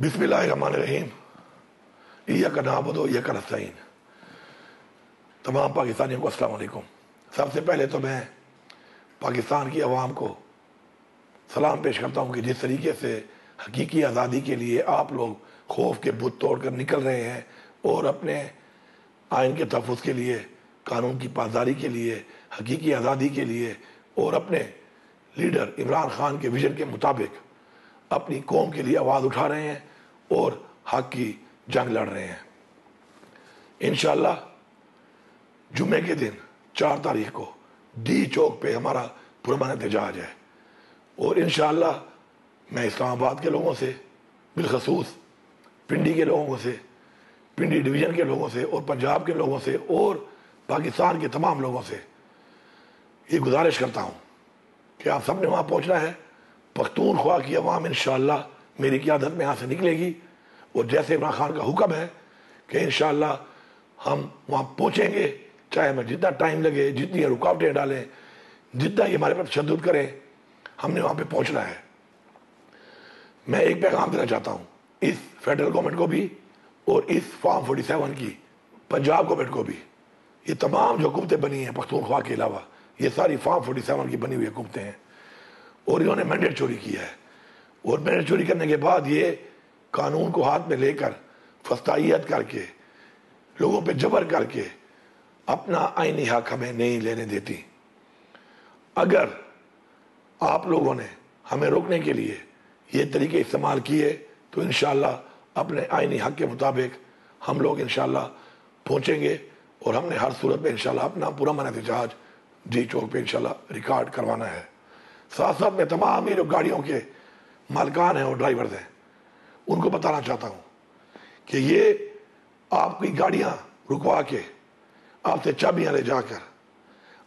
بسم اللہ الرحمن الرحیم ایاک نعبد و ایاک نستعین۔ تمام پاکستانیوں کو السلام علیکم۔ سب سے پہلے تو میں پاکستان کی عوام کو سلام پیش کرتا ہوں کہ جس طریقے سے حقیقی آزادی کے لیے آپ لوگ خوف کے بت توڑ کر نکل رہے ہیں اور اپنے آئین کے تحفظ کے لیے، قانون کی پاسداری کے لیے، حقیقی آزادی کے لیے اور اپنے لیڈر عمران خان کے ویژن کے مطابق اپنی قوم کے لیے آواز اٹھا رہے ہیں اور حق کی جنگ لڑ رہے ہیں۔ انشاءاللہ جمعے کے دن 4 تاریخ کو ڈی چوک پہ ہمارا پرامن احتجاج ہے، اور انشاءاللہ میں اسلام آباد کے لوگوں سے، بالخصوص پنڈی کے لوگوں سے، پنڈی ڈویژن کے لوگوں سے اور پنجاب کے لوگوں سے اور پاکستان کے تمام لوگوں سے یہ گزارش کرتا ہوں کہ آپ سب نے وہاں پہنچنا ہے۔ پختونخوا کی عوام انشاءاللہ میری قیادت میں یہاں سے نکلے گی، اور جیسے عمران خان کا حکم ہے کہ انشاءاللہ ہم وہاں پہنچیں گے، چاہے ہمیں جتنا ٹائم لگے، جتنی رکاوٹیں ڈالیں، جتنا یہ ہمارے پر تشدد کریں، ہم نے وہاں پہ پہنچنا ہے۔ میں ایک پیغام دینا چاہتا ہوں اس فیڈرل گورنمنٹ کو بھی اور اس فارم 47 کی پنجاب گورنمنٹ کو بھی۔ یہ تمام جو حکومتیں بنی ہیں پختونخوا کے علاوہ، یہ ساری فارم 47 کی بنی ہوئی حکومتیں ہیں، اور انہوں نے مینڈیٹ چوری کیا ہے، اور مینڈیٹ چوری کرنے کے بعد یہ قانون کو ہاتھ میں لے کر فسطائیت کر کے، لوگوں پہ جبر کر کے اپنا آئینی حق ہمیں نہیں لینے دیتی۔ اگر آپ لوگوں نے ہمیں روکنے کے لیے یہ طریقے استعمال کیے تو انشاءاللہ اپنے آئینی حق کے مطابق ہم لوگ انشاءاللہ پہنچیں گے، اور ہم نے ہر صورت میں انشاءاللہ اپنا پرامن احتجاج ڈی چوک پہ انشاءاللہ ریکارڈ کروانا ہے۔ ساتھ ساتھ میں تمام یہ جو گاڑیوں کے مالکان ہیں اور ڈرائیورز ہیں ان کو بتانا چاہتا ہوں کہ یہ آپ کی گاڑیاں رکوا کے آپ سے چابیاں لے جا کر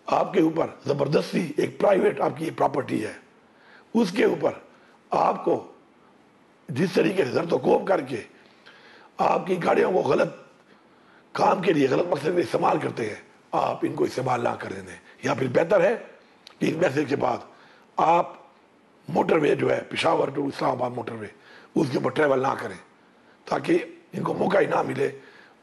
آپ کے اوپر زبردستی ایک پرائیویٹ آپ کی یہ پراپرٹی ہے، اس کے اوپر آپ کو جس طریقے سے زرد و کوب کر کے آپ کی گاڑیوں کو غلط کام کے لیے، غلط مقصد میں استعمال کرتے ہیں، آپ ان کو استعمال نہ کرنے دیں، یا پھر بہتر ہے کہ اس میسج کے بعد آپ موٹر وے جو ہے پشاور ٹو اسلام آباد موٹر وے اس کے اوپر ٹریول نہ کریں، تاکہ ان کو موقع ہی نہ ملے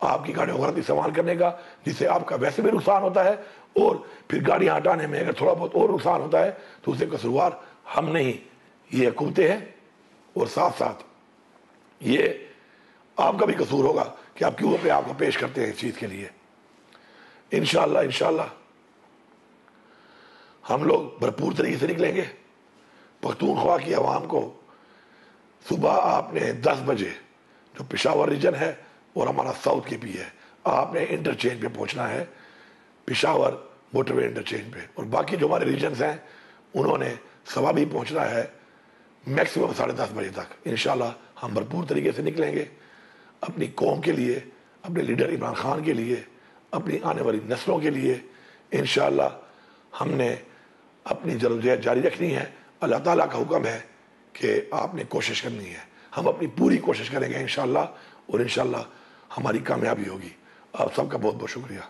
آپ کی گاڑیوں کو غلط استعمال کرنے کا، جس سے آپ کا ویسے بھی نقصان ہوتا ہے، اور پھر گاڑیاں ہٹانے میں اگر تھوڑا بہت اور نقصان ہوتا ہے تو اس سے قصوروار ہم نہیں، یہ حکومتیں ہیں، اور ساتھ ساتھ یہ آپ کا بھی قصور ہوگا کہ آپ کیوں پہ آپ کو پیش کرتے ہیں اس چیز کے لیے۔ انشاءاللہ ہم لوگ بھرپور طریقے سے نکلیں گے۔ پختونخوا کی عوام کو صبح آپ نے 10 بجے جو پشاور ریجن ہے اور ہمارا ساؤتھ کے بھی ہے، آپ نے انٹرچینج پہ پہنچنا ہے، پشاور موٹر وے انٹرچینج پہ، اور باقی جو ہمارے ریجنز ہیں انہوں نے صبح بھی پہنچنا ہے میکسیمم 10:30 بجے تک۔ انشاءاللہ ہم بھرپور طریقے سے نکلیں گے اپنی قوم کے لیے، اپنے لیڈر عمران خان کے لیے، اپنی آنے والی نسلوں کے لیے۔ انشاءاللہ ہم نے اپنی جدوجہد جاری رکھنی ہے۔ اللہ تعالیٰ کا حکم ہے کہ آپ نے کوشش کرنی ہے، ہم اپنی پوری کوشش کریں گے انشاءاللہ، اور انشاءاللہ ہماری کامیابی ہوگی۔ آپ سب کا بہت بہت شکریہ۔